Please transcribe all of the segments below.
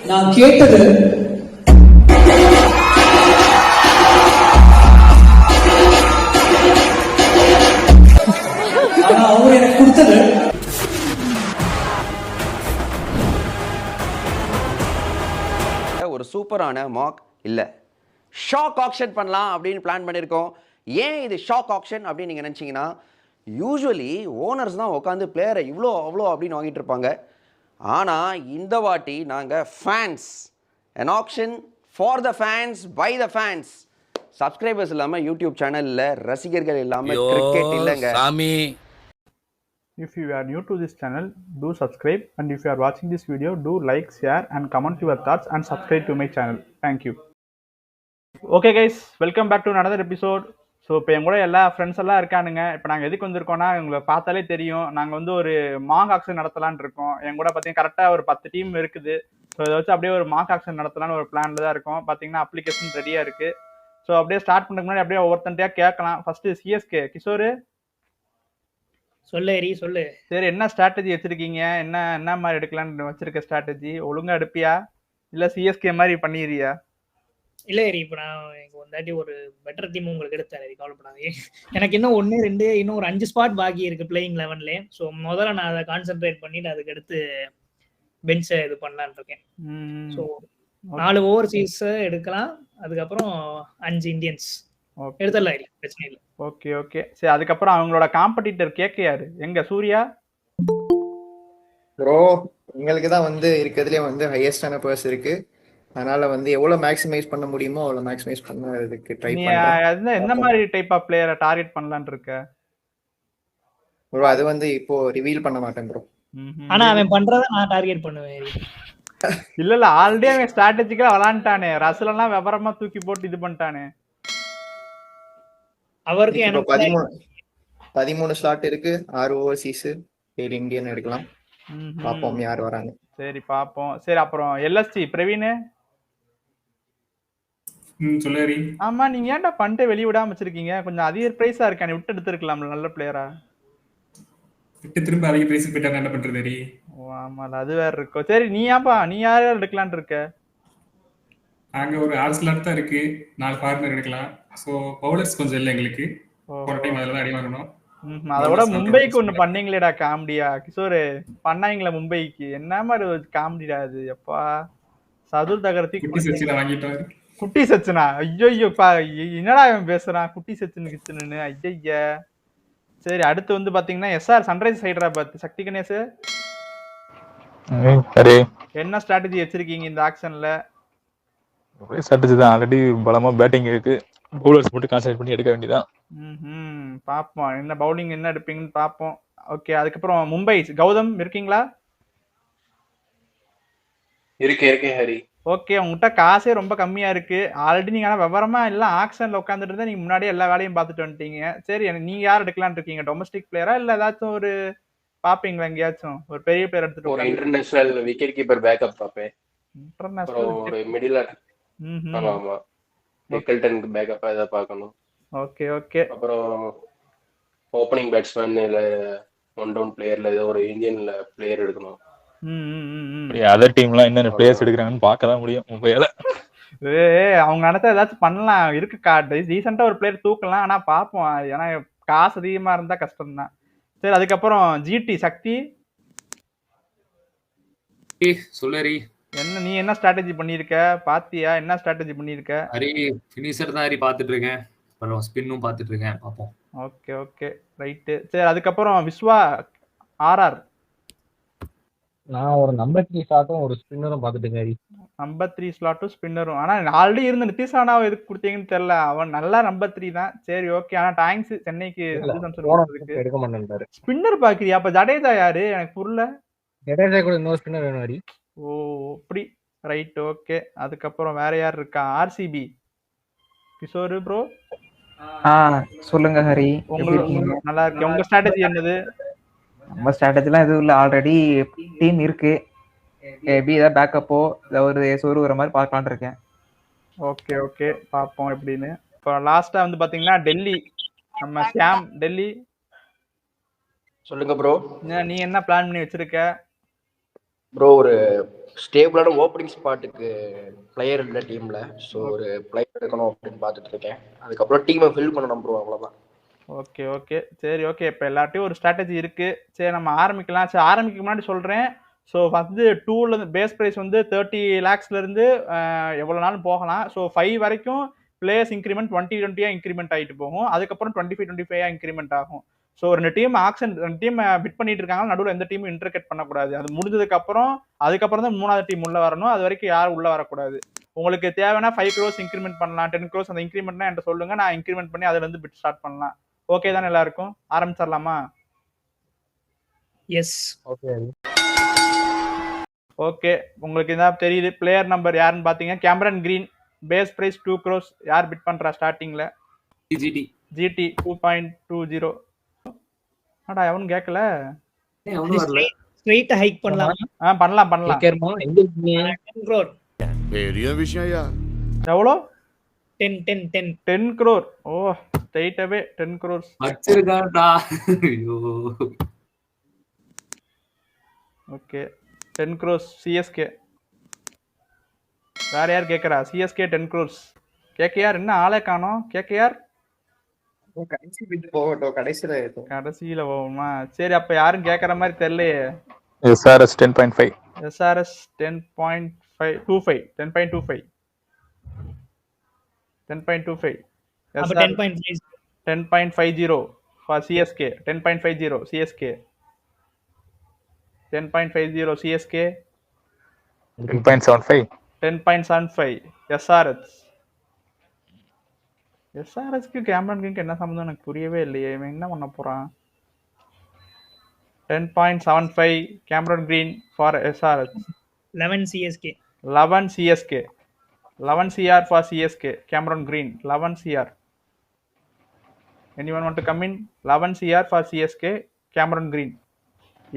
நான் கேட்டது ஆனா அவர் எனக்கு கொடுத்தது ஒரு சூப்பரான மாக் இல்ல ஷாக் ஆக்ஷன் பண்ணலாம் அப்படின்னு பிளான் பண்ணியிருக்கோம். ஏன் இது ஷாக் ஆக்ஷன் அப்படின்னு நீங்கள் நினச்சிங்கன்னா, யூஸ்வலி ஓனர்ஸ் தான் உட்காந்து பிளேயரை இவ்வளோ அவ்வளோ அப்படின்னு வாங்கிட்டு இருப்பாங்க. ஆனால் இந்த வாட்டி நாங்கள் fans, an auction for the fans by the fans. Subscribers இல்லாமல் யூடியூப் சேனலில் ரசிகர்கள் இல்லாமல் கிரிக்கெட் இல்லைங்க சாமி. If you are new to this channel, do subscribe, and if you are watching this video, do like, share and comment your thoughts and subscribe to my channel. Thank you. Okay guys, welcome back to another episode. So இப்போ என் கூட எல்லா friends எல்லாம் இருக்கானுங்க. இப்போ நாங்கள் எதுக்கு வந்திருக்கோம்னா, உங்களை பார்த்தாலே தெரியும், நாங்கள் வந்து ஒரு மாக் ஆக்ஷன் நடத்தலான்னு இருக்கோம். என் கூட பார்த்தீங்கன்னா கரெக்டாக ஒரு 10 டீம் இருக்குது. ஸோ இதை வச்சு அப்படியே ஒரு மாக் ஆக்ஷன் நடத்தலான்னு ஒரு பிளான்ல தான் இருக்கோம். பார்த்தீங்கன்னா அப்ளிகேஷன் ரெடியாக இருக்குது. ஸோ அப்படியே ஸ்டார்ட் பண்ணுறதுக்கு முன்னாடி அப்படியே ஒவ்வொருத்தன்ட்டையாக கேட்கலாம். ஃபர்ஸ்ட் சிஎஸ்கே கிஷோர் சொல்லு. சரி, என்ன ஸ்ட்ராட்டஜி வச்சிருக்கீங்க? என்ன மாதிரி எடுக்கலாம்னு வச்சிருக்க ஸ்ட்ராட்டஜி? ஒழுங்கா எடுப்பியா இல்ல சிஎஸ்கே மாதிரி பண்ணிடுறியா? இல்ல இப்ப நான் ஒரு ஒரு பெட்டர் டீம் உங்களுக்கு எடுத்தேன், கவலைப்படாதீங்க. எனக்கு இன்னும் 1 2 இன்னும் ஒரு 5 ஸ்பாட் பாக்கி இருக்கு பிளேயிங் 11ல. ஸோ முதல்ல நான் அதை கான்சென்ட்ரேட் பண்ணிட்டு அதுக்கு அடுத்து பெஞ்சை இது பண்ணலான்னு இருக்கேன். ஸோ 4 ஓவர்சீஸ் எடுக்கலாம், அதுக்கப்புறம் 5 இந்தியன்ஸ் எடுத்துடலாம், பிரச்சனை இல்லை. ஓகே ஓகே சரி. அதுக்கப்புறம் அவங்களோட காம்படிட்டர் கேக்கையாரு எங்க? சூர்யா ப்ரோ, எங்களுக்கு தான் வந்து இருக்கிறதுலே வந்து ஹையஸ்டான பர்ஸ் இருக்கு. அதனால வந்து எவ்வளவு மேக்ஸிமைஸ் பண்ண முடியுமோ அவ்வளவு மேக்ஸிமைஸ் பண்ணதுக்கு ட்ரை பண்றேன். என்ன மாதிரி டைப் ஆஃப் பிளேயரை டார்கெட் பண்ணலாம்னு இருக்க ப்ரோ? அது வந்து இப்போ ரிவீல் பண்ண மாட்டேன் ப்ரோ. ஆனா அவன் பண்றத நான் டார்கெட் பண்ணுவேன். இல்ல ஆல்ரெடி அவன் ஸ்ட்ராட்டஜிக்கா விளையாண்டானே. ரசல் எல்லாம் விவரமா தூக்கி போட்டு இது பண்ணிட்டானே. அவருக்கு 13 ஸ்லாட் இருக்கு, 6 ஓவர்சீஸ், 7 இந்தியன் எடுக்கலாம். பாப்போம் யார் வராங்க. சரி பாப்போம். சரி, அப்புறம் எல்எஸ்டி பிரவீன் சொல்லு. ஆமா, நீங்க ஏன்டா பண்ணிட்டு வெளிய விடாம வச்சிருக்கீங்க? கொஞ்சம் அதிக பிரைஸா இருக்கானே, விட்டு எடுத்துருக்கலாம்ல நல்ல பிளேயரா. விட்டு திரும்ப அதிக பிரைஸ் போயிட்டா என்ன பண்றது? ஓ ஆமால, அது வேற இருக்கோ. சரி, நீ யார எடுக்கலாம்னு இருக்க? அங்க ஒரு 6 ஸ்லாட் தான் இருக்கு, 4 ஃபார்மர் எடுக்கலாம். சோ பவுலர்ஸ் கொஞ்சம் இல்ல எங்களுக்கு, ஒரு டைம் அதெல்லாம் அடி வாங்கணும். அதோட மும்பைக்கு ஒண்ணு பண்ணீங்களேடா காமெடியா கிஷோர், பண்ணாங்களா மும்பைக்கு? என்ன மாதிரி ஒரு காமெடிடா அது? எப்பா சதுர் தகரத்தி குட்டி சச்சினை வாங்கிட்டாரு. குட்டி சச்சினா? ஐயோ என்னடா அவன் பேசுறான், குட்டி சச்சின் கிச்சனு? ஐயா. சரி, அடுத்து வந்து பாத்தீங்கன்னா எஸ்ஆர் சன்ரைஸ் ஹைதராபாத். சக்தி கணேஷ் என்ன ஸ்ட்ராட்டஜி வச்சிருக்கீங்க இந்த ஆக்ஷன்ல? ஒரே ஸ்ட்ராட்டஜி தான், ஆல்ரெடி பலமா பேட்டிங் இருக்கு, பவுலர்ஸ் மட்டும் கான்சென்ட்ரேட் பண்ணி எடுக்க வேண்டியதான். பாப்போம் என்ன பவுலிங் என்ன எடுப்பீங்கன்னு பாப்போம். ஓகே, அதுக்கப்புறம் மும்பை கௌதம் இருக்கீங்களா? இருக்கு ஹரி. ஓகே, உங்ககிட்ட காசே ரொம்ப கம்மியா இருக்கு. ஆல்ரெடி நீங்க ஆனா விவரமா எல்லாம் ஆக்ஷன்ல உட்காந்துட்டு இருந்தா நீங்க முன்னாடியே எல்லா வேலையும் பார்த்துட்டு வந்துட்டீங்க. சரி, நீங்க யார் எடுக்கலாம்னு இருக்கீங்க? டொமஸ்டிக் பிளேயரா இல்ல ஏதாச்சும் ஒரு பாப்பீங்களா? எங்கேயாச்சும் ஒரு பெரிய பிளேயர் எடுத்துட்டு ஒரு இன்டர்நேஷனல் விக்கெட் கீப்பர் பேக்கப் பாப்பேன். இன்டர்நேஷனல் ஒரு மிடில் ஆமா ஹெக்கல்டனுக்கு பேக்கப் அத பார்க்கணும். Okay okay. அப்புறம் ஓப்பனிங் பேட்ஸ்மேன் இல்ல ஒன் டவுன் பிளேயர்ல ஏதோ ஒரு இந்தியன்ல பிளேயர் எடுக்கணும். அதர் டீம்லாம் என்னென்ன பிளேயர்ஸ் எடுக்கிறாங்கன்னு பார்க்க தான் முடியும் மும்பையில. அவங்க நடத்த ஏதாச்சும் பண்ணலாம் இருக்கு, ரீசெண்டா ஒரு பிளேயர் தூக்கலாம். ஆனா பாப்போம், ஏன்னா காசு அதிகமா இருந்தா கஷ்டம் தான். சரி, அதுக்கப்புறம் ஜிடி சக்தி சொல்லு. என்ன நீ என்ன ஸ்ட்ராட்டஜி பண்ணிருக்க? பாத்தியா என்ன ஸ்ட்ராட்டஜி பண்ணிருக்க? ஹரி ஃபினிஷர் தான் ஹரி பாத்துட்டு இருக்கேன், அப்புறம் ஸ்பின்னும் பாத்துட்டு இருக்கேன், பாப்போம். Okay okay right. சரி, அதுக்கப்புறம் விஸ்வா ஆர்ஆர். நான் ஒரு நம்பர் 3 ஸ்லாட்டும் ஒரு ஸ்பின்னரும் பாத்துட்டேன் ஹரி. நம்பர் 3 ஸ்லாட்டும் ஸ்பின்னரும். ஆனா ஆல்ரெடி இருந்த நிதிஷ் ராணாவை எதுக்கு கொடுத்தீங்கன்னு தெரியல. அவன் நல்லா நம்பர் 3 தான். சரி ஓகே. ஆனா தேங்க்ஸ் சென்னைக்கு எடுக்க மாட்டேன்ட்டாரு. ஸ்பின்னர் பாக்குறியா? அப்ப ஜடேஜா யாரு? எனக்கு புரியல. ஜடேஜா கூட இன்னொரு ஸ்பின்னர் வேணும் ஹரி. ஓ அப்படி, ரைட் ஓகே. அதுக்கப்புறம் வேற யார் இருக்கா? RCB Kishore bro. சொல்லுங்க ஹரி. உங்களுக்கு நல்லா இருக்கு. உங்க ஸ்ட்ராட்டஜி என்னது? நம்ம ஸ்ட்ராட்டஜிலாம் எதுவும் இல்லை, ஆல்ரெடி டீம் இருக்கு. மேபி ஏதாவது பேக்கப்போ ஒரு சொரு வர மாதிரி பார்க்கலான்னு இருக்கேன். ஓகே ஓகே பார்ப்போம் எப்படின்னு. இப்போ லாஸ்டா வந்து பாத்தீங்கன்னா டெல்லி, நம்ம சாம் டெல்லி. சொல்லுங்க ப்ரோ. நீ என்ன பிளான் பண்ணி வச்சிருக்க? ப்ரோ ஒரு ஸ்டேபிளான ஓப்பனிங் ஸ்பாட்டுக்கு பிளேயர் இல்லை டீம்ல. ஸோ ஒரு பிளேயர் எடுக்கணும் அப்படின்னு பார்த்துட்டு இருக்கேன். அதுக்கப்புறம் டீமை ஃபில் பண்ணணும் ப்ரோ, அவ்வளோதான். ஓகே ஓகே சரி ஓகே. இப்போ எல்லார்ட்டையும் ஒரு ஸ்ட்ராட்டஜி இருக்கு. சரி நம்ம ஆரம்பிக்கலாம். சரி ஆரம்பிக்க முன்னாடி சொல்றேன். ஸோ ஃபஸ்ட்டு 2ல பேஸ் ப்ரைஸ் வந்து 30 lakhsலேருந்து எவ்வளோ நாளும் போகலாம். ஸோ 5 வரைக்கும் பிளேயர்ஸ் இன்க்ரிமெண்ட் 20-20 இன்க்ரிமெண்ட் ஆகிட்டு போகும். அதுக்கப்புறம் 25-25 இன்க்ரிமெண்ட் ஆகும். ஸோ 2 டீம் பிட் பண்ணிட்டு இருக்காங்க. நடுவில் எந்த டீமும் இன்டர்கெட் பண்ணக்கூடாது. அது முடிஞ்சதுக்கு அதுக்கப்புறம் தான் 3வது டீம் உள்ள வரணும். அது வரைக்கும் யாரும் உள்ள வரக்கூடாது. உங்களுக்கு தேவைன்னா 5 crores இன்க்ரிமெண்ட் பண்ணலாம், 10 crores. அந்த இன்க்ரிமெண்ட்னா என்கிட்ட சொல்லுங்க, நான் இன்க்ரிமெண்ட் பண்ணி அதுல இருந்து பிட் ஸ்டார்ட் பண்ணலாம். ஓகே தானே எல்லாருக்கும்? ஆரம்பிச்சிடலாமா? எஸ். ஓகே உங்களுக்கு இதான் தெரியுது. பிளேயர் நம்பர் யாருன்னு பாத்தீங்க, Cameron Green. Base price 2 crores. யார் பிட் பண்றா ஸ்டார்டிங்ல? ஜிடி 2.20. அடா எவனும் கேட்கல. ஸ்ட்ரைட் ஹைக் பண்ணலாமா? பண்ணலாம். கேக்கறமா எங்க இருக்கீங்க? 10 crore. பெரிய விஷயம்யா. எவ்வளோ? 10 crore. ஓ ஸ்ட்ரைட் அவே 10 crores. வச்சிருக்காடா. ஐயோ. Okay 10 crores CSK. வேற யார் கேட்கறா? CSK 10 crores. கேகேஆர் என்ன ஆளே காணோம்? கேகேஆர் கடைசி பிட் போகட்டும், கடைசியில போகுமா? சரி அப்ப யாரும் கேட்கற மாதிரி தெரியலையே. SRS 10.5. SRS 10.25. 10.25. 10.25. அப்ப 10.5. 10.50 for CSK. 10.50 CSK. 10.50 CSK. 10.75. 10.75 SRS. எஸ்ஆர்எஸ்க்கு Cameron கிரீனுக்கு என்ன சம்மந்தம் எனக்கு புரியவே இல்லையே. இவன் என்ன பண்ண போறான்? 10.75 Cameron green for SRS. 11 CSK. 11 CSK. 11 CR for CSK. Cameron Green 11 CR. Anyone want to come in? 11 CR for CSK. Cameron Green.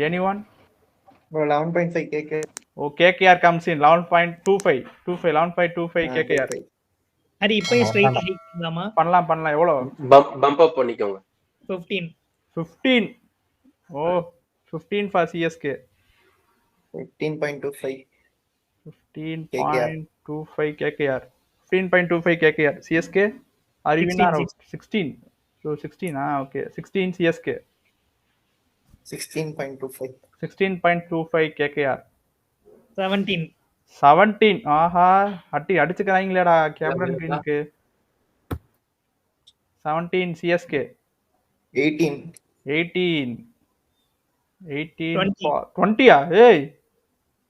Anyone? 11.5 KK. Oh, KKR comes in 11.25. 11.25 KKR. அது இப்போ ஸ்ட்ரைட் ஹைக் பண்ணலாமா? பண்ணலாம். எவ்வளோ? Pump அப் பண்ணிக்கோங்க. 15. ஓ 15 for CSK. 15.25. 15.25 KKR. 15.25 KKR. CSK? Are you in or out? 16. So 16, okay. 16 CSK. 16.25. 16.25 KKR. 17. ஆஹா அடிச்சுக்கிறாங்களேடா Cameron கிரீனுக்கு. 17 CSK. 18. 20. ஏய்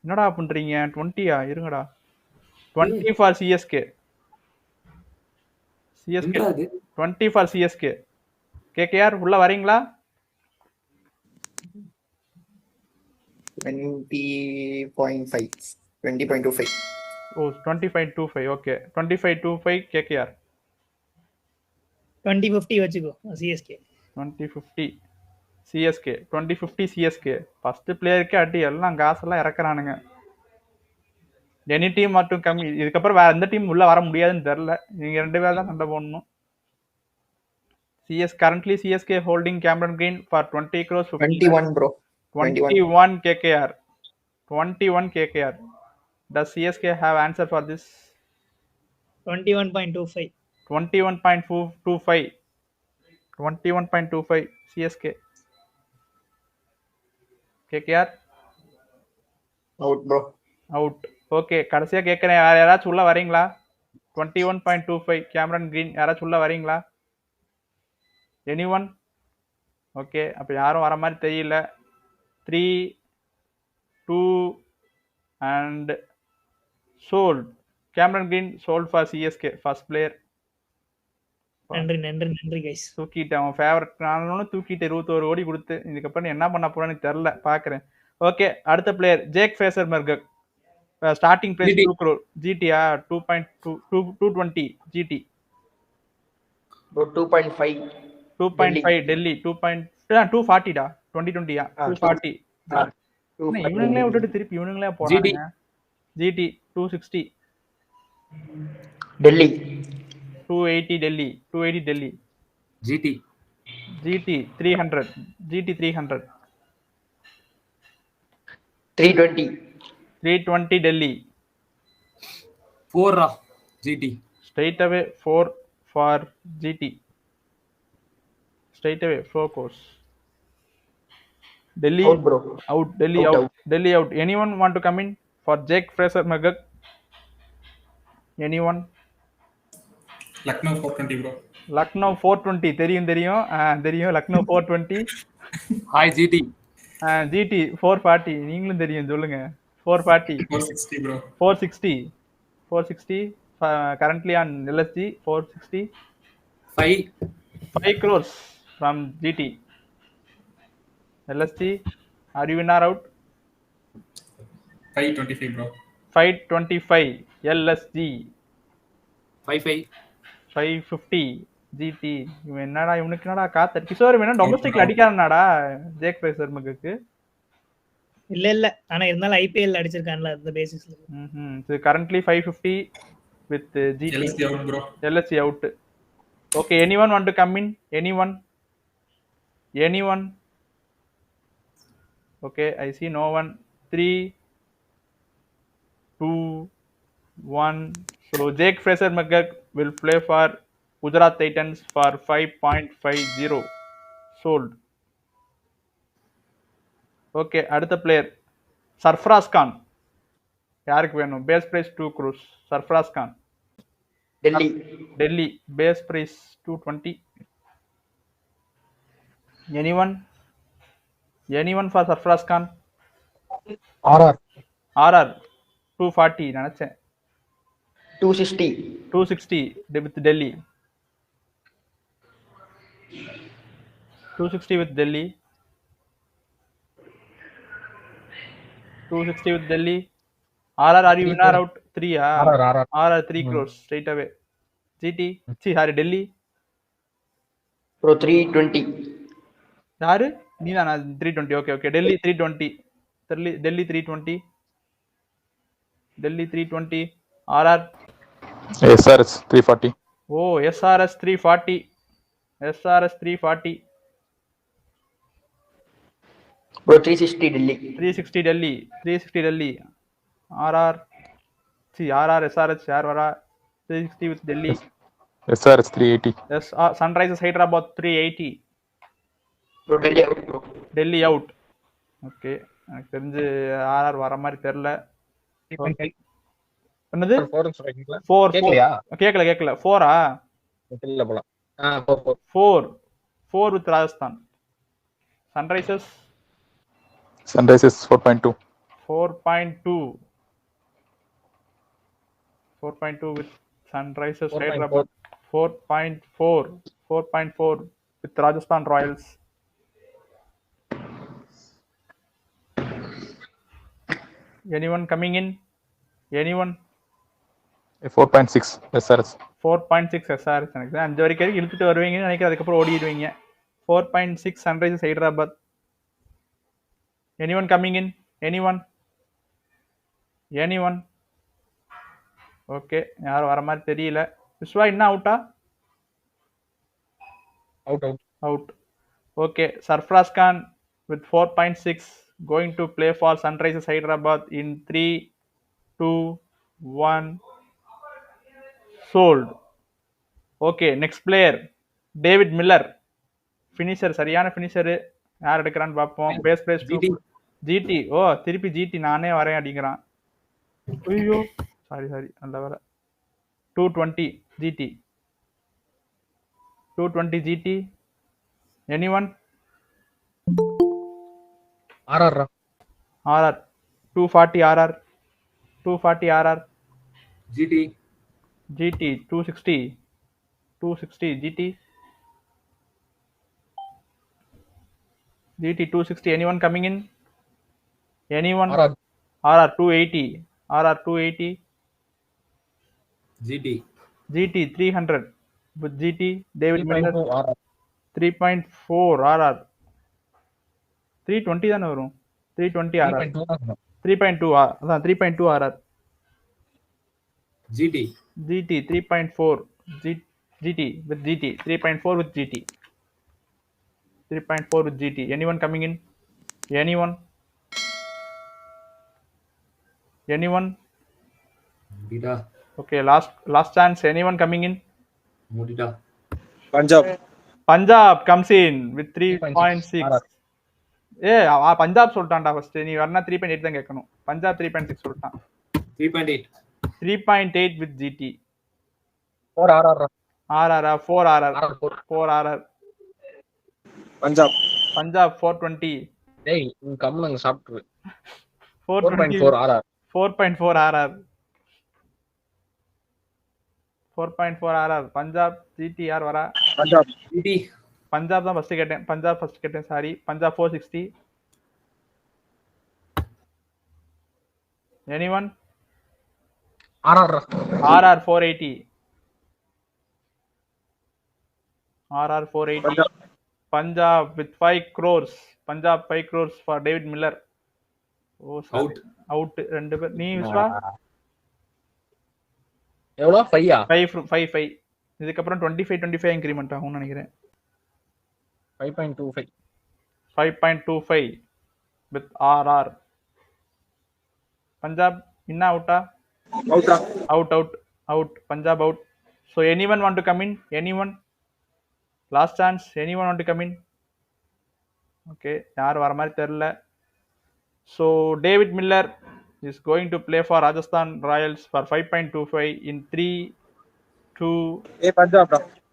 என்னடா பண்றீங்க? 20 இருங்கடா. 20 for CSK. 20 for CSK. KKR உள்ள வரீங்களா? 20.5. 20.25. ஓ 20.25 ஓகே. 25.25 KKR. 2050 வச்சுக்கோ CSK. 2050 CSK. 2050 CSK. ஃபர்ஸ்ட் பிளேயருக்கே அடி. எல்லாம் காசெல்லாம் இறக்குறானுங்க. எனி டீம் மட்டும் கம்மி. இதுக்கப்புறம் வேற எந்த டீம் உள்ள வர முடியாதுன்னு தெரியல. நீங்க 2 பேர் தான் சண்டை போடணும். currently CSK holding Cameron Green for 20 crores. 21 bro. 21 KKR. 21 KKR. Does CSK have answer for this? 21.25. 21.25. 21.25 CSK. KKR out bro. Out. Okay கடைசியா கேட்குறேன், வேற யாராச்சும் உள்ள வரீங்களா? 21.25 கேமரன் கிரீன் யாராச்சும் உள்ள வரீங்களா? எனிஒன்? ஓகே அப்போ யாரும் வர மாதிரி தெரியல. 3, 2 and sold. Cameron green sold for CSK. first player. நன்றி கைஸ். தூக்கிட்டேன் அவன் ஃபேவரட். நானும் தூக்கிட்டு 21 கோடி கொடுத்து. இதுக்கப்புறம் என்ன பண்ண போறான்னு எனக்கு தெரியல, பார்க்குறேன். ஓகே அடுத்த player Jake Fraser McGurk. Starting price 2 crore. GTயா 220 GT. 2.5 டெல்லி. 240 டா. 2020 240. இவனுங்களே விட்டுட்டு திருப்பி இவனுங்களே போறாங்க. GT 260. Delhi 280 Delhi. 280 Delhi. GT 300. GT 300. 320. 320 Delhi. 4 GT. Straight away 4 for GT. Straight away 4 course. Delhi Out, bro. out. Delhi Out, out. out. Delhi out. Anyone want to come in for Jake Fraser McGurk? Anyone? Lucknow 420 bro. Lucknow 420 தெரியும் தெரியும் Lucknow 420. Hi GT. GT 440 நீங்களும் தெரியும் சொல்லுங்க. 440. 460 bro. 460. 460 currently on LSG 460. 5 crores from GT. LSG, are you in or out? 525 bro. 525 LSG. 550 GT. இவன் என்னடா இவனுக்கு என்னடா காத்து கிஷோர் வேணா டொமஸ்டிக்ல அடிக்காரனாடா ஜேக் ஃப்ரேசர் மகுக்கு. இல்ல ஆனா இருந்தாலும் ஐபிஎல் அடிச்சிருக்கான்ல அந்த பேசிஸ்ல. So currently 550 with GT. LSG out bro. LSG out. Okay, anyone want to come in? Anyone? Okay, I see no one. 3 2 1. So Jake Fraser McGurk will play for Gujarat Titans for 5.50 sold. Okay, அடுத்த player Sarfaraz Khan. யாருக்கு வேணும்? Base price 2 crores. Sarfaraz Khan. Delhi base price 220. anyone for Sarfaraz Khan? RR 240 நினைச்சேன். 260 with Delhi. 260 with Delhi. 260 with Delhi. RR, are you in or out? 3 RR 3 crores straight away. GT sorry Delhi bro 320. யாரு நீதானா? 320. okay Delhi 320. Delhi 320. Delhi 320. RR SRS 340. oh SRS 340. SRS 340. bro 360 Delhi. 360 Delhi. 360 Delhi. RR SRS யார் வரா? 360 with Delhi. SRS 380. Yes, Sunrisers Hyderabad 380. bro Delhi out bro. Delhi out. Okay, எனக்கு தெரிஞ்சு RR வர மாதிரி தெரியல. என்னது 4 கேக்கல 4 இல்ல போலாம் 4 with Rajasthan. Sunrisers 4.2. 4.2 with Sunrisers Hyderabad. 4.4 with Rajasthan Royals. Anyone coming in? 4.6 SRS. 4.6 SRS எனக்கு 5 வரைக்கும் இழுத்துட்டு வருவீங்கன்னு நினைக்கிறேன். அதுக்கப்புறம் ஓடிடுவீங்க. 4.6 Sunrisers Hyderabad. Anyone coming in? Anyone? Okay, யாரும் வர மாதிரி தெரியல. விஸ்வா என்ன அவுட்டா? Out. Okay, Sarfraz Khan with 4.6 going to play for Sunrisers Hyderabad in 3 2 1 sold. Okay, next player David Miller. Finisher, சரியான ஃபினிஷர். யார் எடுக்கிறான்னு பார்ப்போம். Base price GT. ஓ திருப்பி GT நானே வரேன் அடிக்கிறான். ஐயோ சாரி நல்ல வேலை. 220 GT. 220 GT. Anyone? RR 240 RR. 240 RR. GT 260 GT. 260. Anyone coming in? Anyone? RR 280. GT 300 with GT. David Miller 3.4 RR. 320 தானே வரும். 320 RR. 3.2 அதான் 3.2 RR. GT 3.4 GT with GT. 3.4 with GT. 3.4 with GT. Anyone coming in? Anyone? முடிடா Okay, last chance. Anyone coming in? முடிடா. Punjab comes in with 3.6 3.6. Punjab சொல்லிட்டான்டா first. நீ வரனா 3.8 தான் கேட்கணும். பஞ்சாப் 3.6 சொல்லிட்டான். 3.8 3.8 with GT. 4 RR. RR 4 RR 4 RR. Punjab 420. டேய் நீ கம்முனங்க சாப்பிட்டு 420 4.4 RR. 4.4 RR. 4.4 RR. Punjab GT யார் வரா? GT பஞ்சாப் தான் ஃபர்ஸ்ட் கேட்டேன். பஞ்சாப் ஃபர்ஸ்ட் கேட்டேன். Sorry. Punjab 460. Anyone? RR. RR 480. RR 480. Punjab with 5 crores. Punjab 5 crores for David Miller. Oh, out ரெண்டு பேர். நீ விஸ்வா? எவ்வளோ 5 5 இதுக்கப்புறம் 25 இன்கிரிமெண்ட் ஆகும்னு நினைக்கிறேன். 5.25. 5.25 with RR. Punjab in outa? Out. Punjab out. So anyone want to come in? Anyone? Last chance. Anyone want to come in? Okay, யார் வர மாதிரி தெரியல. So David Miller is going to play for Rajasthan Royals for 5.25 in 3, 2.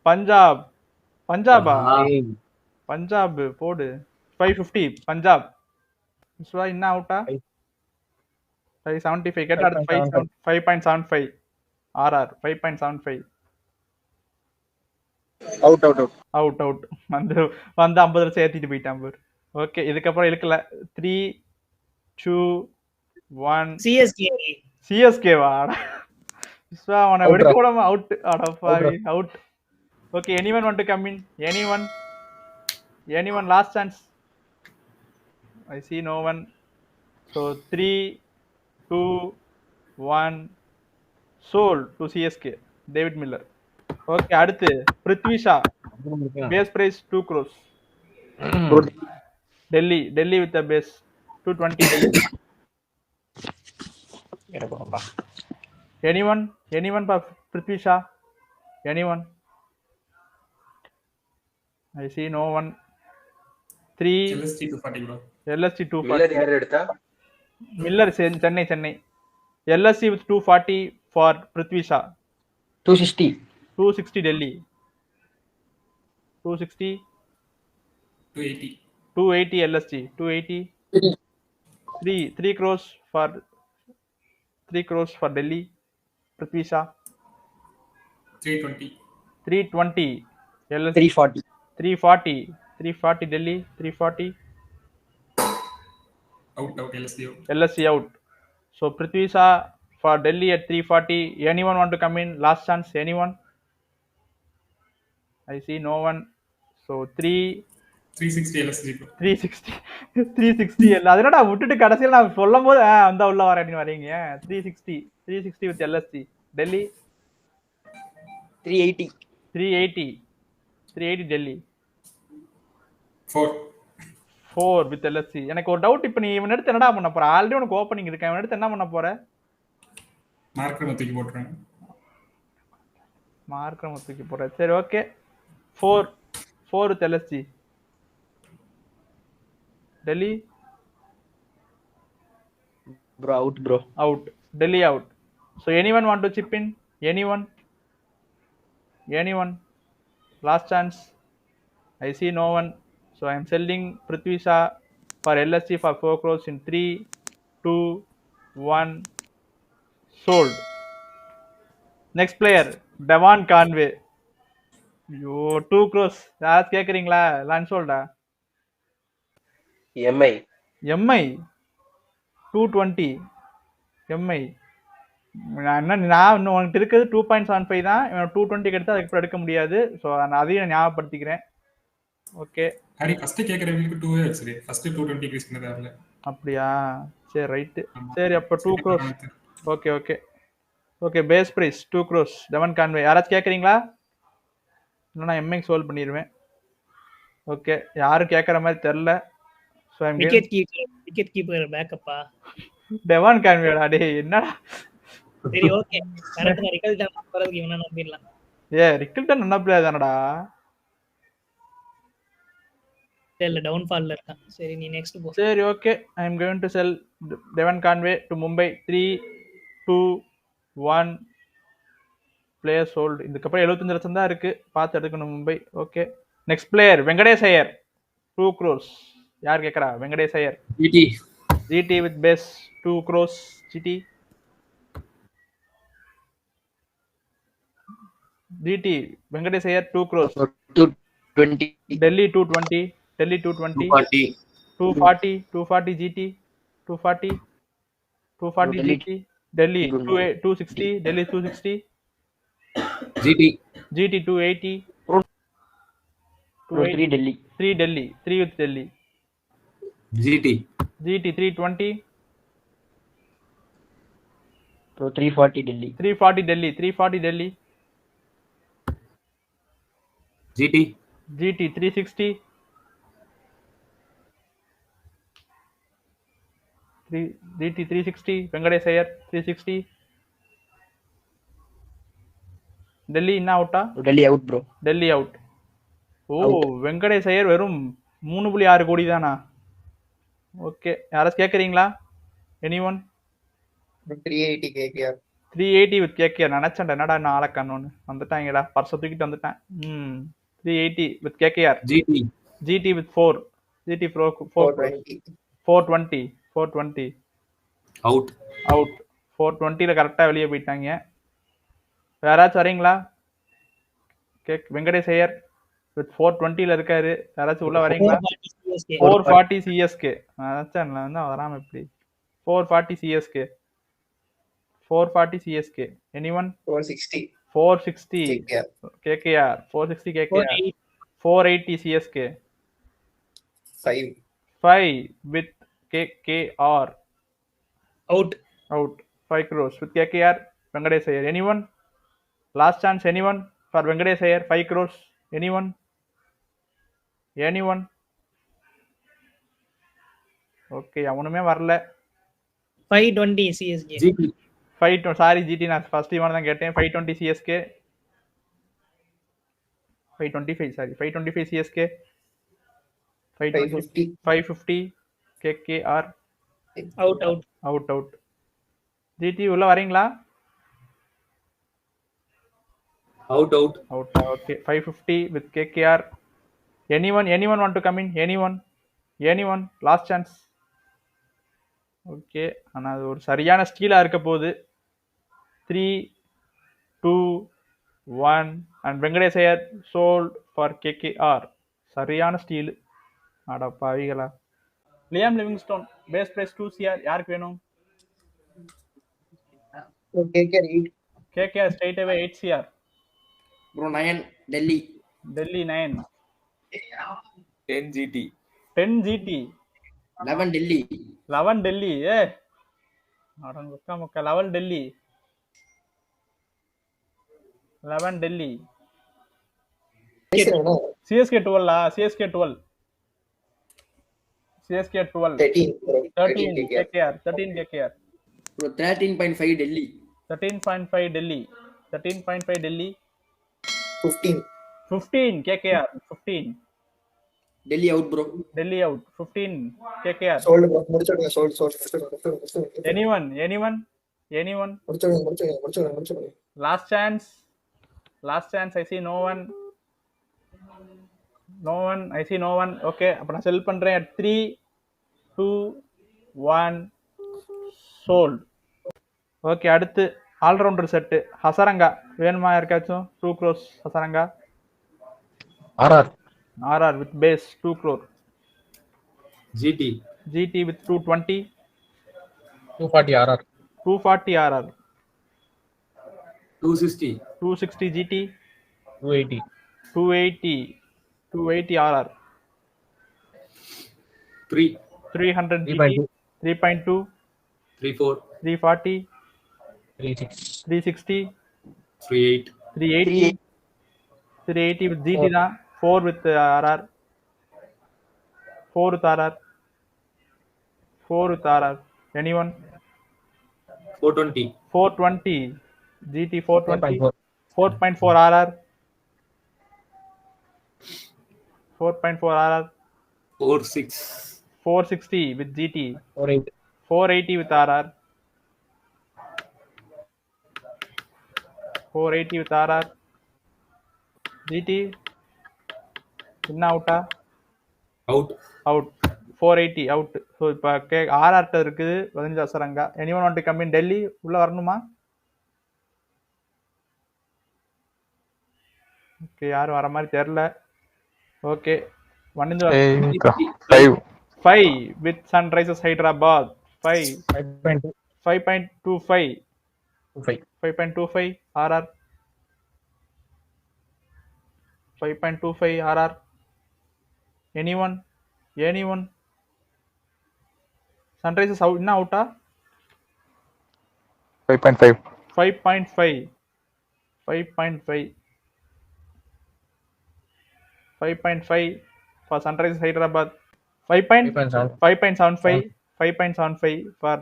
Punjab. Punjab போடு. 550 Punjab. Vishwa என்ன அவுட்டா? 575 கேட்டா அடுத்து 5.75 RR 5.75 out வந்து 50 லட்சம் ஏத்திட்டு போயிட்டான் பாரு. ஓகே, இதுக்கப்புறம் இழுக்கல. 3, 2, 1. CSK வா? விஸ்வா அவனை எடுக்க விடாம அவுட். அடப்பாவி out. Okay, anyone want to come in? Anyone last chance? I see no one. So 3, 2, 1 sold to CSK. David Miller. Okay, அடுத்து Prithvi Shaw. Base price 2 crores. Delhi with the base 220 Delhi. Anyone for Prithvi Shaw? Anyone? I see no one. 3 LST 240 bro. LST 240. Miller யார் எடுத்தா? Miller Chennai. LSC with 240 for Prithvi Shaw. 260 Delhi. 260. 280 LST. 280. 3 crores for Delhi. Prithvi Shaw. 320 LST. 340 Delhi. 340. Out LSC out. So Prithvi Shaw for Delhi at 340. Anyone want to come in? Last chance. Anyone? I see no one. So 360 LSG bro. 360 அது என்னடா விட்டுட்டு கடைசியில் நான் சொல்லும் போது அந்த உள்ள வர அப்படின்னு வரீங்க. 360 with LSC. Delhi 380 Delhi. 4 with LSC. எனக்கு ஒரு டவுட். இப்போ நீ இவன் எடுத்து என்னடா பண்ண போற? ஆல்ரெடி உனக்கு ஓப்பனிங் இருக்கு. இவன் எடுத்து என்ன பண்ண போற? மார்க்கர் தூக்கி போட்டுறேன். மார்க்கர் தூக்கி போற. சரி okay. 4 with LSC. Delhi out. Delhi out. So anyone want to chip in? Anyone? Last chance. I see no one. So I am selling Prithvi Shaw for LSC for 4 crores in 3, 2, 1 sold. Next player Devon Conway. 2 crores. யாராவது கேக்குறீங்களா? Launch சோல்டா? MI 220 MI. நான் இன்னும் உனக்கு இருக்கிறது 2.75 தான். 220 எடுத்து அதுக்கு எடுக்க முடியாது. ஸோ நான் அதையும் ஞாபகப்படுத்திக்கிறேன். ஓகே, ஃபர்ஸ்ட் கேக்குறவங்களுக்கு 2 வச்சிரு. ஃபர்ஸ்ட் 220 இன்க்ரீஸ் பண்ண தேவையில்ல. அப்படியா? சரி ரைட். சரி அப்போ 2 crores. Okay base price 2 crores. Devon Conway. யாராச்சும் கேட்குறீங்களா? இல்லைனா எம்ஐ சோல்வ் பண்ணிடுவேன். ஓகே, யாரும் கேட்குற மாதிரி தெரில. ஸோ விக்கெட் கீப்பர் பேக்கப்பா. டெவான் கான்வேடா டேய் என்னடா? சரி ஓகே கரெக்ட். ரிக்கல்டன் போறதுக்கு இவனை நம்பிடலாம். ரிக்கில்டன் நல்ல பிளேயர் தானடா. இல்ல டவுன்ஃபால்ல இருக்கான். சரி நீ நெக்ஸ்ட் போ. சரி okay, I am going to sell Devon Conway to Mumbai. 3 2 1 player sold. இதுக்கப்புறம் 75 லட்சம் தான் இருக்கு, பார்த்து எடுக்கணும் Mumbai. Okay next player Venkatesh Iyer 2 crores. யார் கேட்கறா? Venkatesh Iyer. GT with base 2 crores. GT Venkatesh Iyer 2 crores. 220. Delhi 220. Delhi 220. 240. 240 GT. 240. 240 GT. Delhi 260. Delhi 260. GT 280. 3 Delhi. 3 Delhi. 3 with Delhi. GT 320. 340 Delhi. 340 Delhi. 340 Delhi. GT 360. GT 360. Venkatesh Iyer 360. Delhi என்ன அவுட்டா? Delhi out bro. Delhi out. ஓ வெங்கடேஷ் ஐயர் வெறும் 3.6 கோடி தானா? ஓகே யாராச்சும் கேட்குறீங்களா? எனிஒன்? 380 கேகேஆர். 380 with KKR. நினைச்சேன் என்னடா நான் ஆளக்கானோன்னு. வந்துட்டாங்கடா, பர்ஸை தூக்கிட்டு வந்துட்டேன். 380 with KKR. GT with 4. GT 420. 420 out. 420ல கரெக்டாக வெளியே போயிட்டாங்க. யாராச்சும் வரீங்களா? வெங்கடேஷ் ஐயர் வித் 420ல இருக்காரு. யாராச்சும் உள்ள வரீங்களா? 440 சிஎஸ்கே. நினைச்சேன் வராம எப்படி? 440 CSK. 440 CSK. Anyone? 460. 460 KKR. 460 KKR. 480 CSK. 5 with KKR. Out. 5 crores with KKR. Venkatesh Iyer. Anyone? Last chance. Anyone for Venkatesh Iyer? 5 crores. Anyone? Okay, அவனுமே வரல. 520 CSK. 520 சாரி ஜிடி, நான் ஃபர்ஸ்ட் இவன் தான் கேட்டேன். 520 CSK. 525 sorry 525 CSK. 550 KKR. Out. GT உள்ள வரீங்களா? Out. Okay 550 with KKR. anyone want to come in? anyone last chance. Okay ஆனால் அது ஒரு சரியான ஸ்டீலாக இருக்க போகுது. 3 2 1 and Venkatesh Iyer sold for KKR. சரியான ஸ்டீலு. அட பாவிகளா. Liam Livingstone base price 2 CR. யாருக்கு வேணும்? KKR straight away 8 CR. Bro 9 Delhi. 9. 10 GT. 11 Delhi. 11 Delhi. முக்கா 11 Delhi. 11 Delhi. CSK 12. CSK 12. 13 KKR. 13 KKR. Bro 13.5 Delhi. 13.5 Delhi. 13.5 Delhi. 15 KKR. 15 Delhi out bro. Delhi out. 15 KKR. Sold முடிச்சிடுங்க. anyone முடிச்சிடுங்க. last chance. I see no one. I see no one. Okay அப்ப நான் செல் பண்றேன். 3 2 1 sold. Okay அடுத்து allrounder set Hasaranga வேணுமா யாருக்காச்சும்? 2 crores Hasaranga. RR with base 2 crore. GT with 220. 240 RR. 240 RR. 260 GT. 280 RR. 300 GT. 3.2. 340. 360. 380 with GT தான். 4 with RR. 4 with RR. Anyone? 420. 420. GT 420. 4.4 RR. 4.4 RR. 46. 460 with GT. 480. 480 with RR. 480 with RR. GT. என்ன அவுட்டா? Out. Out. 480 out. So இப்போ ஆர்ஆர்ட்ட இருக்குது 15 Azarenka. Anyone want to come in Delhi? உள்ள வரணுமா? Okay, யாரும் வர மாதிரி தெரியல. Okay, 5 with Sunrisers Hyderabad. 5.25. 5.25 RR. 5.25 RR. Anyone? Sunrisers out, என்ன அவுட்டா? 5.5. 5.5. 5.5. 5.5 for Sunrisers Hyderabad. 5.75. 5.75 for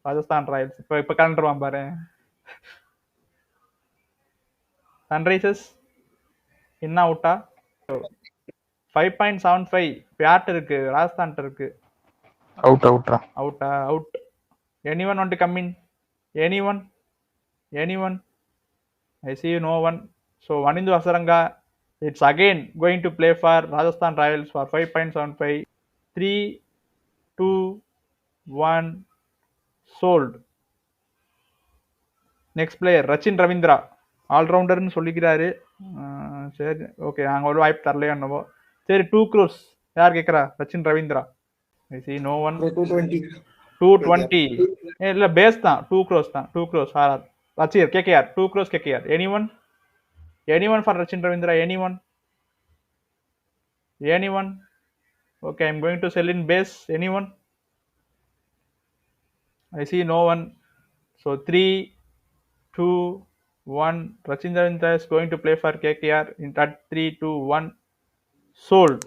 Rajasthan Royals. இப்போ கலண்டுருவான் பாரு. Sunrisers என்ன அவுட்டா? 5.75 யார்ட்ட இருக்கு? ராஜஸ்தான் இருக்கு. அவுட்டா? Out. Anyone want to come in? Anyone? I see no one. So Vanindu Asaranga, it's again going to play for Rajasthan Royals for 5.75. 3, 2, 1 sold. Next player Rachin Ravindra. ஆல்ரவுண்டர்னு சொல்லிக்கிறாரு. சரி, okay, நாங்கள் ஒரு வாய்ப்பு தரலையோ என்னவோ. சரி, 2 crores யார் கேட்குறா? Rachin Ravindra. I see no one. 220. இல்லை, base தான். 2 crores தான். 2 crores RR. Rachin KKR. 2 crores KKR. Anyone for Rachin Ravindra? Anyone? Okay, I am going to sell in base. Anyone? I see no one. So 3, 2, 1. Rachin Ravindra is going to play for KKR in that 3, 2, 1 sold.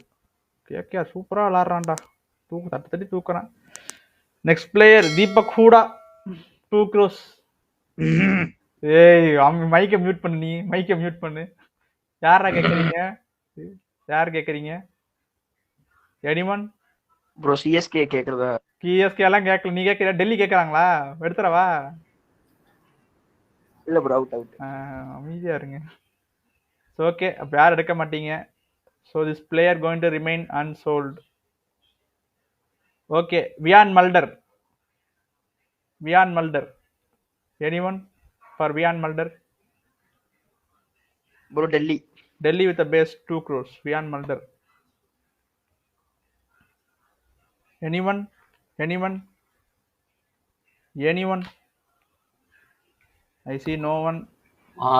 KKR சூப்பரா விளாடுறான்டா. தட்டி தூக்குறான். Next player Deepak Hooda. 2 crores. ஏய், மைக்கை mute பண்ணு. நீ மைக்கை mute பண்ணு. யாரா கேக்குறீங்க? யார் கேக்குறீங்க? எனிவன்? ப்ரோ சிஎஸ்கே கேக்குறதா? சிஎஸ்கே எல்லாம் கேட்கல. நீ கேக்குற? டெல்லி கேக்குறாங்களா? எடுத்துறவா? இல்ல ப்ரோ, அவுட். அமைதியா இருங்க. ஓகே, அப்ப யார் எடுக்க மாட்டீங்க? So this player going to remain unsold. Okay, Wiaan Mulder. Anyone for Wiaan Mulder? Bro Delhi with a base 2 crores. Wiaan Mulder. Anyone? I see no one.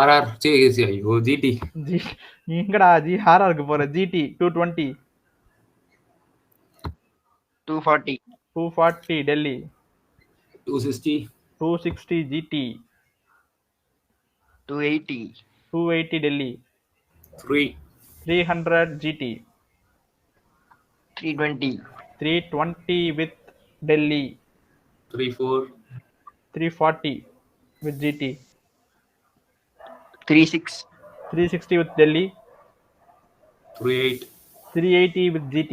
RR. ஐயோ, GT. எங்கடா ஆர்ஆருக்கு போற? GT 220. 240 Delhi. 260 GT. 280 Delhi. 300 GT. 320 with Delhi. 340 with GT. 360 with Delhi. 380 with GT.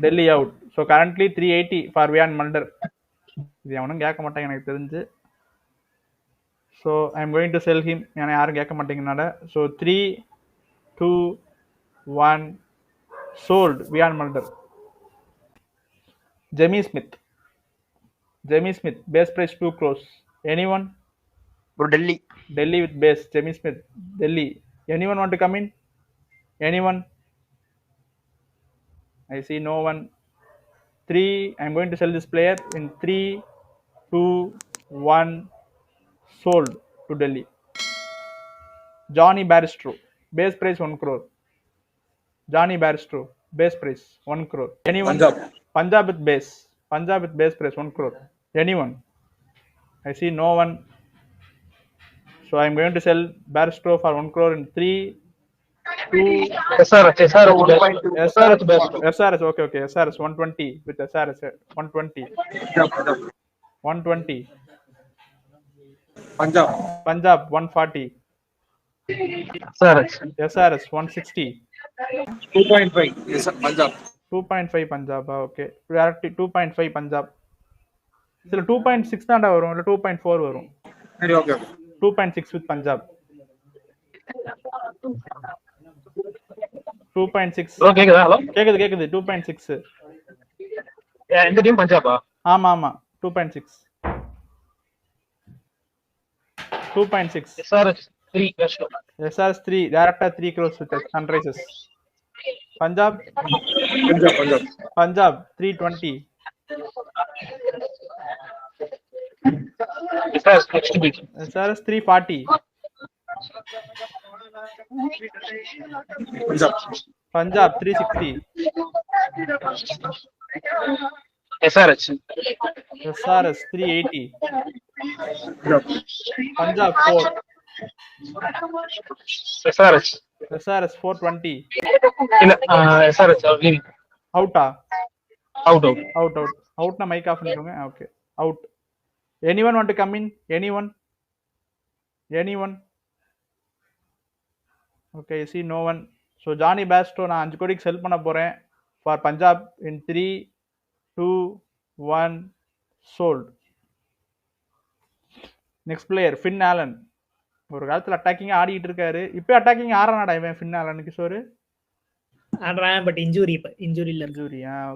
Delhi out. So currently 380 for Vian Mulder. இது அவனும் கேட்க மாட்டாங்க எனக்கு தெரிஞ்சு. So I am going to sell him. ஏன்னா யாரும் கேட்க மாட்டேங்கனால. So 3, 2, 1 sold Vian Mulder. Jemmy Smith, base price 2 crores. Anyone? Bro, Delhi with base. Jemmy Smith, Delhi. Anyone want to come in? Anyone? I see no one. 3. I'm going to sell this player in 3, 2, 1 sold to Delhi. Johnny Baristro, base price 1 crore. Johnny Baristro, base price 1 crore. Anyone? Punjab with base. Base price 1 crore. Anyone? I see no one. So I'm going to sell Baristro for 1 crore in 3, SRS, okay, SRS 120 with SRS 120. 120. Punjab 140. SRS 160. 2.5 Punjab, okay. Priority 2.5 Punjab. இதுல 2.6 தான்டா வரும் இல்ல 2.4 வரும். சரி, okay. 2.6 with Punjab. 2.6. கேக்குதா? Hello, கேக்குது 2.6. இந்த team பஞ்சாபா? ஆமா 2.6. 2.6. SRS 3 director 3 crores with Sunrisers. Punjab 320. SRS 340. Punjab 360. SRS 380. Punjab 4. SRS 420. Out. Na mic off பண்ணிக்கோங்க. Okay, out. Anyone want to come in? Anyone? Okay, you see no one. So Johnny Bairstow நான் 5 கோடிக்கு செல் பண்ண போறேன் for Punjab in 3, 2, 1 sold. Next player Finn Allen. ஒரு காலத்துல attacking ஆடிட்டு இருக்காரு. இப்போ அட்டாக்கிங் ஆறானடா இவன் Finn Allen கிஷோர். ஆடுறான் பட் இன்ஜூரி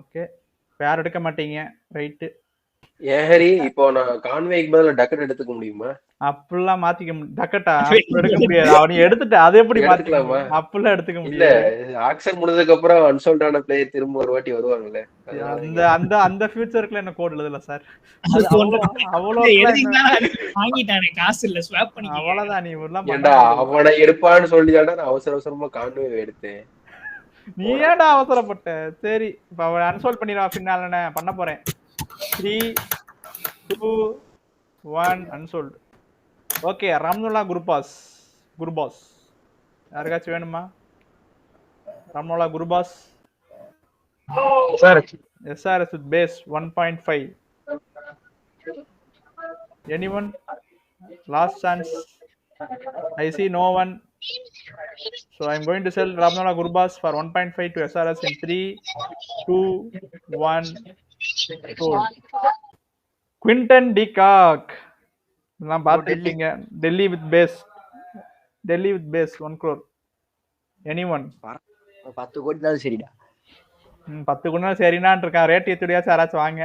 ஓகே. யார் எடுக்க மாட்டீங்க? ரைட். ஏஹரி இப்போ நான் கான்வேக்கு பதிலா டக்கட் எடுத்துக்க முடியுமா? அப்பெல்லாம் மாத்திக்க டக்கட்டா எடுக்க முடியாது. அவன் எடுத்துட்ட அது எப்படி மாத்திக்கலாமா? அப்பெல்லாம் எடுத்துக்க முடியாது. இல்ல ஆக்சன் முடிஞ்சதுக்கு அப்புறம் அன்சோல்ட் ஆன பிளேயர் திரும்ப ஒரு வாட்டி வருவாங்கல்ல. அந்த ஃபியூச்சர்க்குள்ள என்ன கோட் எழுதல சார். அவ்வளவு வாங்கிட்டானே காசு இல்ல ஸ்வாப் பண்ணி. அவ்வளவுதான் நீ எல்லாம் ஏண்டா அவனை எடுப்பான்னு சொல்லியாடா நான் அவசரமா கான்வே எடுத்தேன். நீ ஏன்டா அவசரப்பட்ட? சரி இப்ப அவன் அன்சோல்ட் பண்ணிடுவா. பின்னால பண்ண போறேன். 3, 2, 1 unsold. Okay, Ramnola Gurbas. யாருக்காச்சும் வேணுமா? Ramnola Gurbas. SRS with base 1.5. Anyone? Last chance. I see no one. So I'm going to sell Ramnola Gurbas for 1.5 to SRS in 3, 2, 1. Sold. Quinton de Kock. நான் பார்த்துட்டீங்க. Delhi with base 1 crore. Anyone? 10 கோடி தான் சரிடா. 10 கோடி சரினான் இருக்கான். Rate ஏத்துடியாச்சும் யாராச்சும் வாங்க.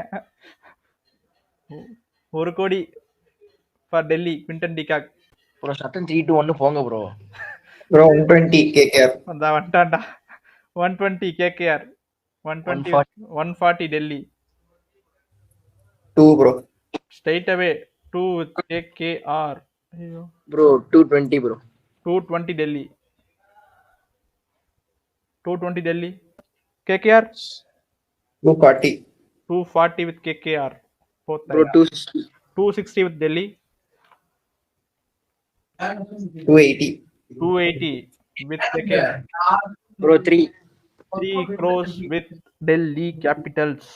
1 கோடி for Delhi Quinton de Kock. Bro சட்டன் 3 to 1 போங்க ப்ரோ. 120 KKR. வந்துட்டான்டா. 120 KKR. 140 Delhi. 2 bro. Straight away 2 with KKR. Bro 220 bro. 220 Delhi. 220 Delhi. KKR 240. 240 with KKR. Both bro 260 with Delhi. 280. 280 with KKR. Bro 3 crores with Delhi Capitals.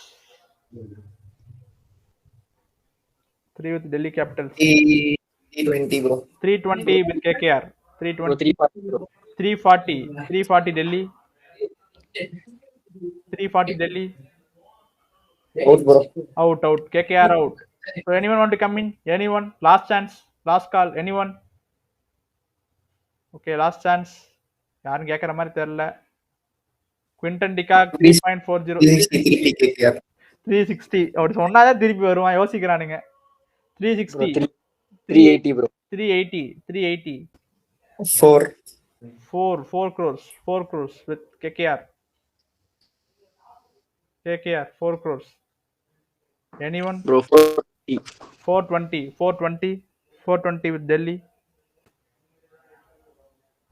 3 with Delhi Capitals. 320 bro. 320 with KKR. 320. 340 Delhi. 340 Delhi. Out bro. Out. KKR out. So anyone want to come in? Anyone? Last chance. Last call. Anyone? Okay, last chance. யாரும் கேட்கற மாதிரி தெரியல. Quinton de Kock 3.40. 360. அப்படி சொன்னாதான் திருப்பி வருவான். யோசிக்கிறானுங்க. 360. 380 bro. 380. 4 crores. 4 crores with KKR. 4 crores. Anyone? Bro 420 with Delhi.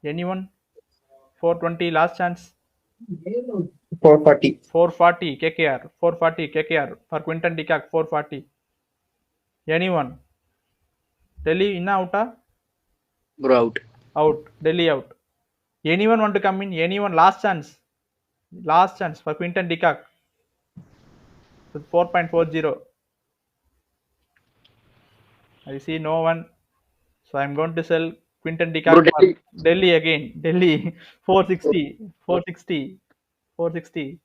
Anyone? 420 last chance. 440 KKR. 440 KKR for Quinton de Kock. 440. Anyone? Delhi inna outa? Bro out. Delhi out. Anyone want to come in? Anyone? Last chance. Last chance for Quinton de Kock with 4.40. I see no one. So I'm going to sell Quinton de Kock Bro, for Delhi again. Delhi 460, 460, 460,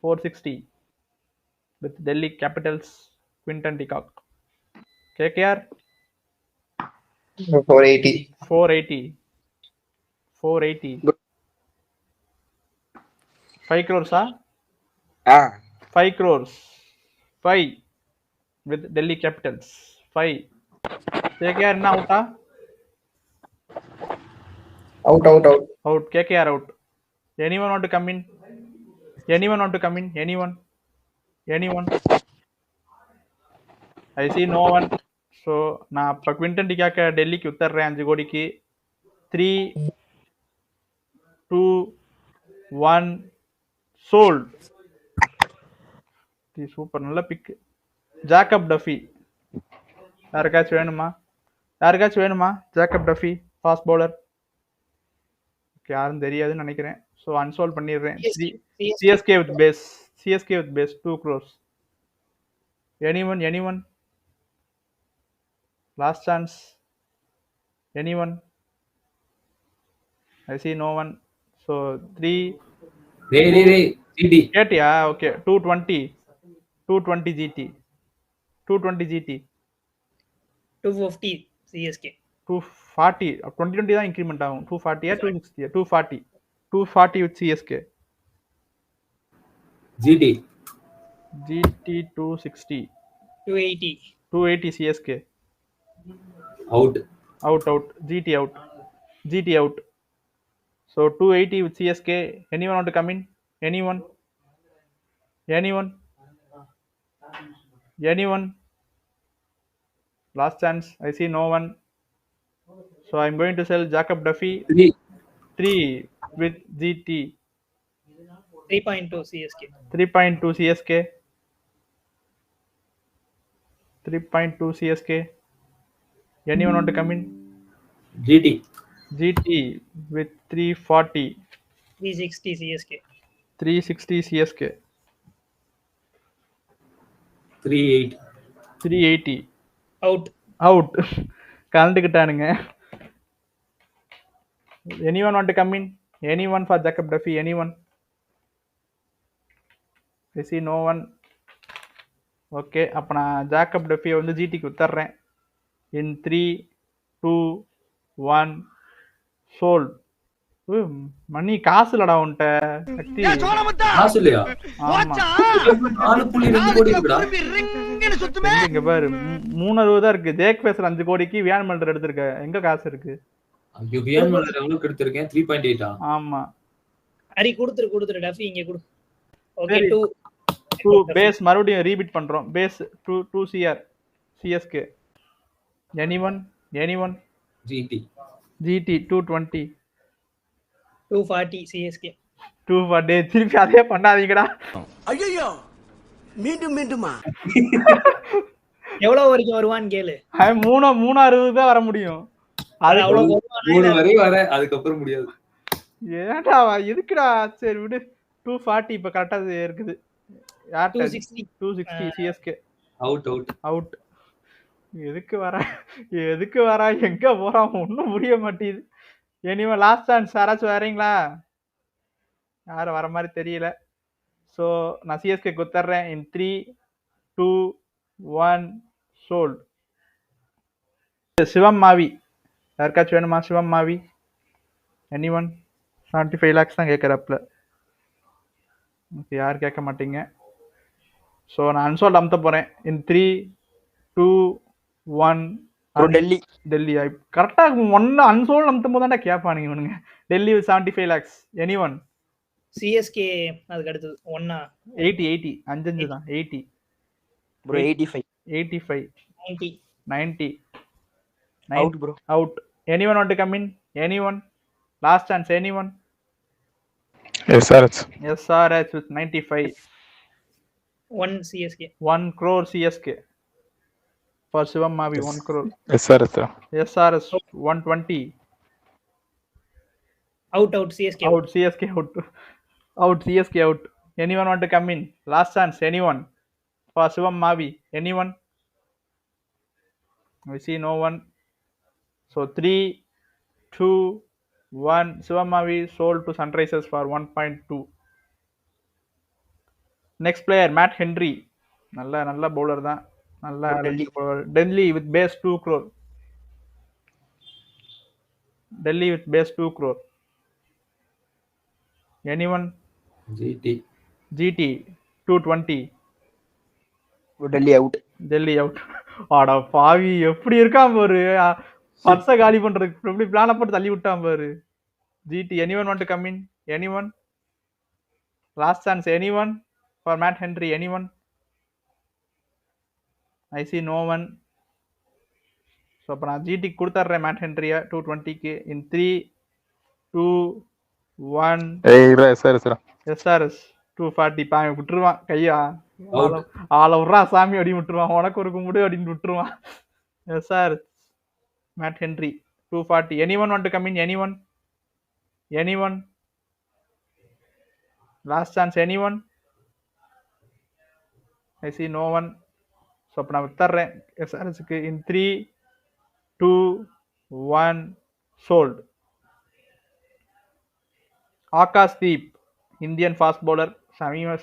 460 with Delhi Capitals Quinton de Kock. KKR 480. 480. 480. 5 crores, huh? 5 crores. 5 with Delhi Capitals. 5. KKR na out, huh? Out. Out. KKR out. Anyone want to come in? Anyone want to come in? Anyone? I see no one. So நான் இப்போ Quinton டிகாக்க டெல்லிக்கு உத்தர்றேன் 5 கோடிக்கு. 3, 2, 1 sold. Super, நல்ல pick. Jacob Duffy யாருக்காச்சும் வேணுமா? Jacob Duffy fast bowler. யாரும் தெரியாதுன்னு நினைக்கிறேன். ஸோ அன்சோல்ட் பண்ணிடுறேன். CSK with base 2 crores. Anyone? Last chance. Anyone? I see no one. So 3. GT. கேட்டியா? Okay. 220 GT. 250 CSK. 240. 2020 தான் இன்க்ரிமெண்ட் ஆகும். 240 260 240 with CSK. GT 260. 280 CSK. out. GT out. So 280 with CSK. Anyone want to come in? Anyone? Last chance. I see no one. So I'm going to sell Jacob Duffy 3 with GT. 3.2 CSK. 3.2 CSK. 3.2 CSK. Anyone want to come in? GT with 340. 360 CSK. 360 CSK. 380. Out. கலந்துக்கிட்டானுங்க. Anyone want to come in? Anyone for Jacob Duffy? Anyone? I see no one. Okay, அப்போ நான் Jacob டஃபியை வந்து ஜிடிக்கு வித்தர்றேன். In 3, 2, 1 sold. மணி காசு இல்லடா உன்ட்ட. சக்தி காசு இல்லையா? ஆமா, 4.2 கோடி இருக்குடா. இங்க பாரு 360 தான் இருக்கு. ஜேக் பேசர் 5 கோடிக்கு வியான் மல்டர் எடுத்திருக்க. எங்க காசு இருக்கு? ஐயோ, வியான் மல்டர் எவ்வளவுக்கு எடுத்திருக்கேன்? 3.8. ஆமா, அரி கொடுத்துரு டஃபி இங்க கொடு. ஓகே, 2 பேஸ் மறுபடியும் ரீபீட் பண்றோம். Base 2 CR CSK. Anyone? GT 220. 240 CSK. 240. திருப்பி அதே பண்ணாதீங்கடா. ஐயோ மீண்டுமா எவ்வளவு வரைக்கும் வருவான்னு கேளு. 360 தான் வர முடியும். அது அவ்வளவு 3 வரை வர, அதுக்கப்புறம் முடியாது. ஏன்டா எதுக்குடா? சரி விடு. 240 இப்ப கரெக்டா இருக்குது. 260 CSK. அவுட். எதுக்கு வர எங்க போறான் ஒன்னும் புரிய மாட்டேங்குது. இனிமே லாஸ்ட் சான்ஸ். யாராச்சும் வரீங்களா? யாரும் வர மாதிரி தெரியல. ஸோ நான் சிஎஸ்கே குத்தர்றேன். In 3, 2, 1 sold. சிவம் மாவி யாருக்காச்சும் வேணுமா? சிவம் மாவி. Anyone? 75 lakhs தான் கேட்குறாப்புல. யாரும் கேட்க மாட்டீங்க. ஸோ நான் அன்சோல்ட் அமுத்த போகிறேன். In 3, 2, 1 டெல்லி. கரெக்டாக ஒன்று அன்சோல்ட் அமுத்தும் போது தான்டா கேட்பானுங்க இவனுங்க. டெல்லி 75 lakhs. Anyone? சிஎஸ்கே அதுக்கு அடுத்தது 1 80 5 தான். 80 bro. 85 90 out bro. Out. Anyone want to come in? Anyone? Last chance. Anyone? SRH with 95. 1 CSK. 1 crore CSK for Shivam Mavi. 1 crore. SRS 120. Out, out. CSK out. Out. CSK out. Out. CSK out. Anyone want to come in? Last chance. Anyone? For Shivam Mavi. Anyone? I see no one. So 3, 2, 1. Shivam Mavi sold to Sunrisers for 1.2. Next player Matt Henry. நல்ல bowler தான். நல்ல Delhi with base 2 crore. Delhi with base 2 crore. Anyone? GT 220. Delhi out. Delhi out. ஆடா பாவி எப்படி இருக்கான் பாரு. பர்ஸ காலி பண்றதுக்கு எப்படி பிளான போட்டு தள்ளி விட்டான் பாரு. GT. Anyone want to come in? Anyone? Last chance. Anyone for Matt Henry? Anyone? I see no one. So அப்ப நான் GT கொடுத்துறேன் Matt Henry 220க்கு in 3, 2, 1. SRS 240. பாவி விட்டுருவான் கையா. ஆள விட்றா சாமி அடி விட்டுருவான். உனக்கு ஒரு கும்பிடு அப்படின்னு விட்டுருவான். SRS Matt Henry 240. Anyone want to come in? Anyone? Anyone? Last chance. Anyone? I see no one. So அப்ப நான் வித்துறேன் SRSக்கு in 3, 2, 1. sold. Akash Deep Indian fast bowler.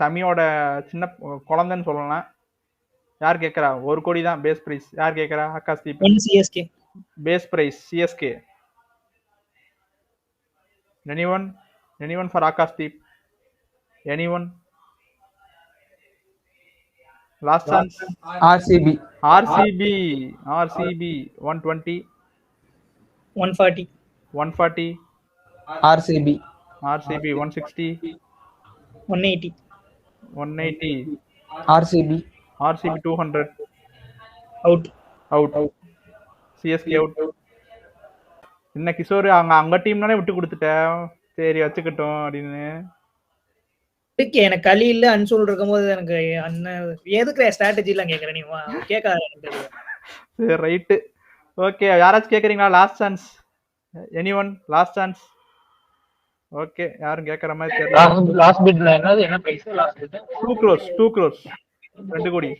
சமியோட சின்ன குழந்தைன்னு சொல்லலாம். யார் கேட்கறா? 1 கோடி தான் பேஸ் பிரைஸ். யார் கேட்கறா? Akash Deep. CSK base price CSK. Anyone for Akash Deep? Anyone? Last chance. RCB 120. 140. RCB 160. 180. 180. RCB 200. Out. CSK out. என்ன கிஷோர் அங்க டீம்னாலே விட்டு கொடுத்துட்டேன். சரி வச்சுக்கிட்டோம் அப்படின்னு. எனக்கு களி இல்ல அன்சோல் இருக்கும்போது எனக்கு எதுக்கு ஸ்ட்ராட்டஜி எல்லாம் கேக்குற நீ கேட்காத. சரி ரைட்டு. ஓகே யாராச்சும் கேக்குறீங்களா? Last chance. Anyone? Last chance. Okay யாரும் கேக்குற மாதிரி தெரியல. லாஸ்ட் பிட்ல என்ன பிரைஸ்? லாஸ்ட் பிட் 2 crores 2 கோடி.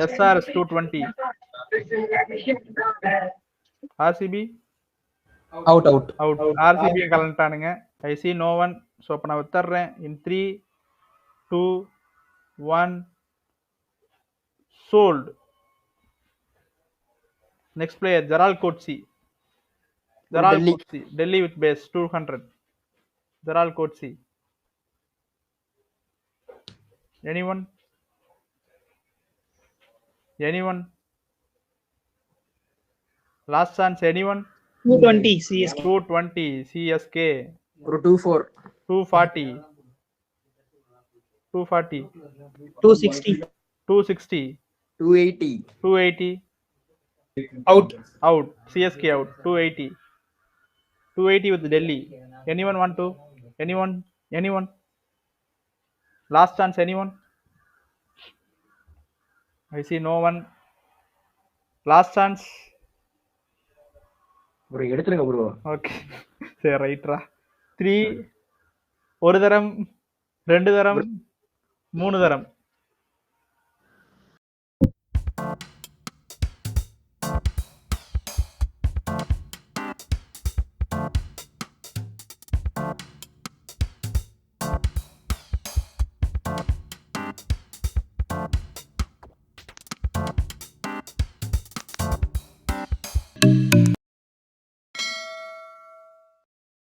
SRS 220. RCB out. RCB கலந்துட்டானுங்க. I see no one. So அப்ப நான் வித்துறேன் in 3, 2, 1. sold. Next player Gerald Coetzee. Delhi with base 200. Gerald Coetzee. Anyone? Last chance. Anyone? 220 CSK. 220 CSK. 240. 240. 260. 260. 280. Out. CSK out. 280. 280 with Delhi. Anyone want to? Anyone? Last chance. Anyone? I see no one. Last chance. bro எடுத்துருங்க bro. Okay சரி ரைட்ரா. 3 ஒரு தரம் 2 தரம் 3 தரம்